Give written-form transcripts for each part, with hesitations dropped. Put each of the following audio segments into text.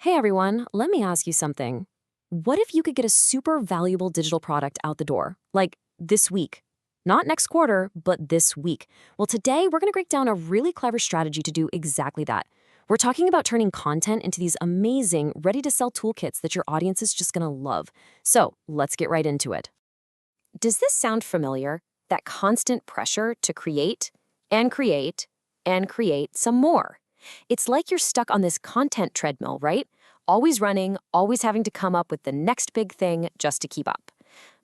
Hey everyone, let me ask you something. What if you could get a super valuable digital product out the door, like this week? Not next quarter, but this week. Well, today we're going to break down a really clever strategy to do exactly that. We're talking about turning content into these amazing, ready to sell toolkits that your audience is just going to love. So let's get right into it. Does this sound familiar? That constant pressure to create and create and create some more. It's like you're stuck on this content treadmill, right? Always running, always having to come up with the next big thing just to keep up.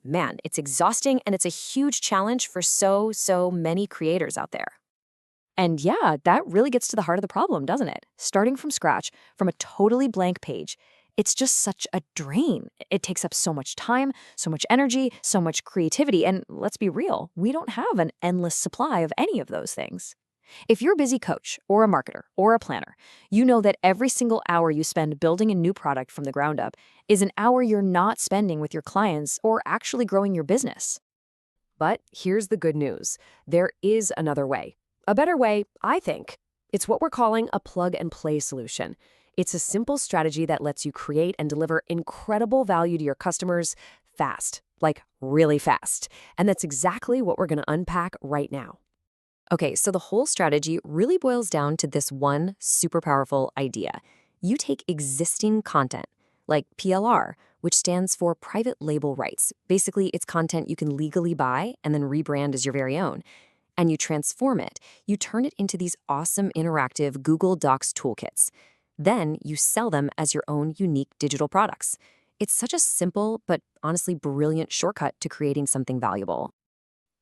Man, it's exhausting and it's a huge challenge for so many creators out there. And yeah, that really gets to the heart of the problem, doesn't it? Starting from scratch, from a totally blank page, it's just such a drain. It takes up so much time, so much energy, so much creativity, and let's be real, we don't have an endless supply of any of those things. If you're a busy coach or a marketer or a planner, you know that every single hour you spend building a new product from the ground up is an hour you're not spending with your clients or actually growing your business. But here's the good news. There is another way. A better way, I think. It's what we're calling a plug-and-play solution. It's a simple strategy that lets you create and deliver incredible value to your customers fast, like really fast. And that's exactly what we're going to unpack right now. Okay, so the whole strategy really boils down to this one super powerful idea. You take existing content, like PLR, which stands for private label rights. Basically, it's content you can legally buy and then rebrand as your very own. And you transform it. You turn it into these awesome interactive Google Docs toolkits. Then you sell them as your own unique digital products. It's such a simple but honestly brilliant shortcut to creating something valuable.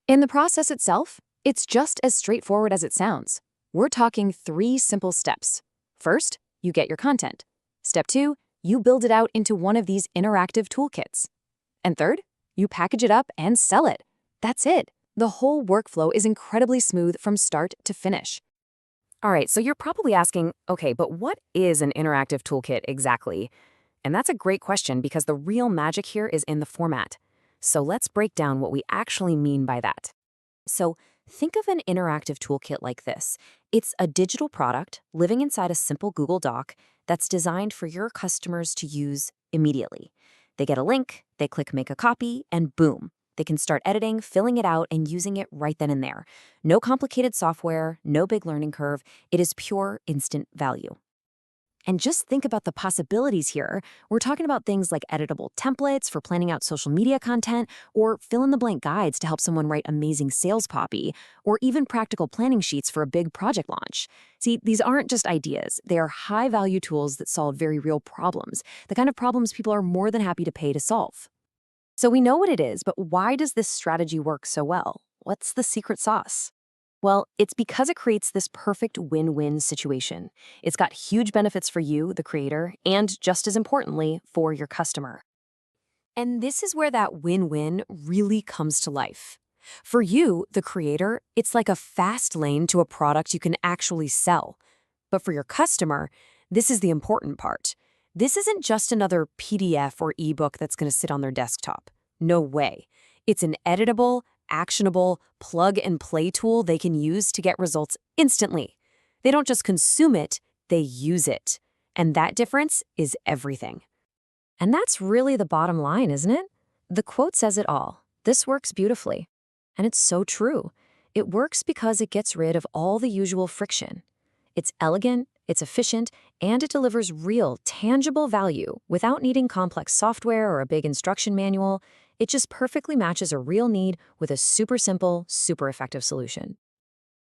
In the process itself, it's just as straightforward as it sounds. We're talking 3 simple steps. First, you get your content. Step 2, you build it out into one of these interactive toolkits. And third, you package it up and sell it. That's it. The whole workflow is incredibly smooth from start to finish. All right, so you're probably asking, okay, but what is an interactive toolkit exactly? And that's a great question because the real magic here is in the format. So let's break down what we actually mean by that. So think of an interactive toolkit like this. It's a digital product living inside a simple Google Doc that's designed for your customers to use immediately. They get a link, they click make a copy, and boom, they can start editing, filling it out, and using it right then and there. No complicated software, no big learning curve. It is pure instant value. And just think about the possibilities here. We're talking about things like editable templates for planning out social media content, or fill-in-the-blank guides to help someone write amazing sales copy, or even practical planning sheets for a big project launch. See, these aren't just ideas. They are high-value tools that solve very real problems, the kind of problems people are more than happy to pay to solve. So we know what it is, but why does this strategy work so well? What's the secret sauce? Well, it's because it creates this perfect win-win situation. It's got huge benefits for you, the creator, and just as importantly, for your customer. And this is where that win-win really comes to life. For you, the creator, it's like a fast lane to a product you can actually sell. But for your customer, this is the important part. This isn't just another PDF or ebook that's going to sit on their desktop. No way. It's an editable, actionable plug-and-play tool they can use to get results instantly. They don't just consume it, they use it. And that difference is everything. And that's really the bottom line, isn't it? The quote says it all. This works beautifully. And it's so true. It works because it gets rid of all the usual friction. It's elegant, it's efficient, and it delivers real, tangible value without needing complex software or a big instruction manual. It just perfectly matches a real need with a super simple, super effective solution.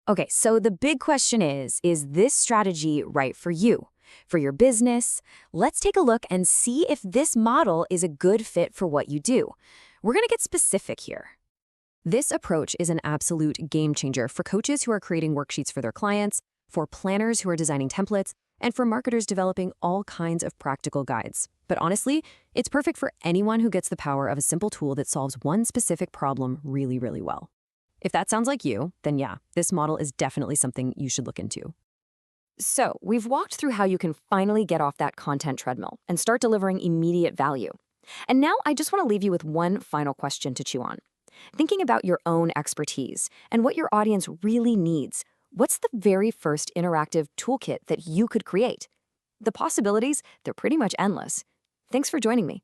Okay, so the big question is this strategy right for you? For your business? Let's take a look and see if this model is a good fit for what you do. We're going to get specific here. This approach is an absolute game changer for coaches who are creating worksheets for their clients, for planners who are designing templates, and for marketers developing all kinds of practical guides. But honestly, it's perfect for anyone who gets the power of a simple tool that solves one specific problem really, really well. If that sounds like you, then yeah, this model is definitely something you should look into. So, we've walked through how you can finally get off that content treadmill and start delivering immediate value. And now I just want to leave you with one final question to chew on. Thinking about your own expertise and what your audience really needs, what's the very first interactive toolkit that you could create? The possibilities, they're pretty much endless. Thanks for joining me.